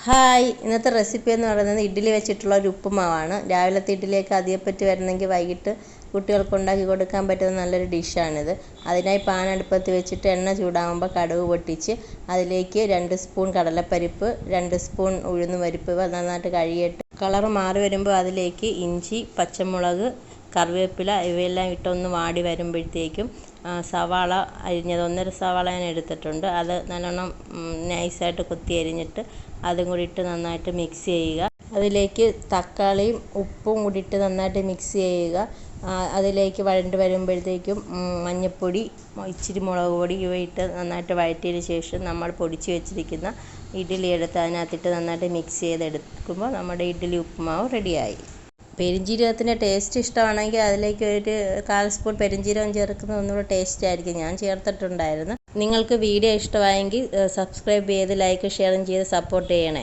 Hi, ഇന്നത്തെ recipe എന്ന് പറയുന്നത് ഇഡ്ഡലി വെച്ചിട്ടുള്ള ഒരു ഉപ്പുമാവാണ്. രാവിലത്തെ ഇഡ്ഡലിയൊക്കെ അധികപ്പറ്റി വരുന്നെങ്കിൽ വൈകിട്ട് കുട്ടികൾക്ക് ഉണ്ടാക്കി കൊടുക്കാൻ പറ്റുന്ന നല്ലൊരു ഡിഷാണിത്. അതിനായി പാൻ അടുപ്പത്ത് വെച്ചിട്ട് എണ്ണ ചൂടാകുമ്പോൾ കടുക് പൊട്ടിച്ച് അതിലേക്ക് 2 സ്പൂൺ കടലപ്പരിപ്പ്, 2 സ്പൂൺ ഉഴുന്ന് പരിപ്പ് ഇവ നന്നായിട്ട് കഴുകിയിട്ട് കളർ മാറി വരുമ്പോൾ അതിലേക്ക് ഇഞ്ചി, പച്ചമുളക്, കറിവേപ്പില ഇവയെല്ലാം ഇട്ടൊന്ന് വാടി വരുമ്പോഴത്തേക്കും സവാള അരിഞ്ഞത് 1.5 സവാള ഞാൻ എടുത്തിട്ടുണ്ട്. അത് നല്ലോണം നൈസായിട്ട് കൊത്തി അരിഞ്ഞിട്ട് അതും കൂടി ഇട്ട് നന്നായിട്ട് മിക്സ് ചെയ്യുക. അതിലേക്ക് തക്കാളിയും ഉപ്പും കൂടി ഇട്ട് നന്നായിട്ട് മിക്സ് ചെയ്യുക. അതിലേക്ക് വഴണ്ട് വരുമ്പോഴത്തേക്കും മഞ്ഞൾപ്പൊടി, ഇച്ചിരി മുളക് പൊടി ഇവ ഇട്ട് നന്നായിട്ട് വഴറ്റിയതിന് ശേഷം നമ്മൾ പൊടിച്ച് വെച്ചിരിക്കുന്ന ഇഡ്ഡലി എടുത്ത് അതിനകത്തിട്ട് നന്നായിട്ട് മിക്സ് ചെയ്തെടുക്കുമ്പോൾ നമ്മുടെ ഇഡ്ഡലി ഉപ്പുമാവ് റെഡിയായി. പെരുംജീരകത്തിൻ്റെ ടേസ്റ്റ് ഇഷ്ടമാണെങ്കിൽ അതിലേക്ക് ഒരു 1/4 സ്പൂൺ പെരുംജീരകം ചേർക്കുന്നത് ഒന്നുകൂടെ ടേസ്റ്റ് ആയിരിക്കും. ഞാൻ ചേർത്തിട്ടുണ്ടായിരുന്നു. നിങ്ങൾക്ക് വീഡിയോ ഇഷ്ടമായെങ്കിൽ സബ്സ്ക്രൈബ് ചെയ്ത് ലൈക്ക് ഷെയറും ചെയ്ത് സപ്പോർട്ട് ചെയ്യണേ.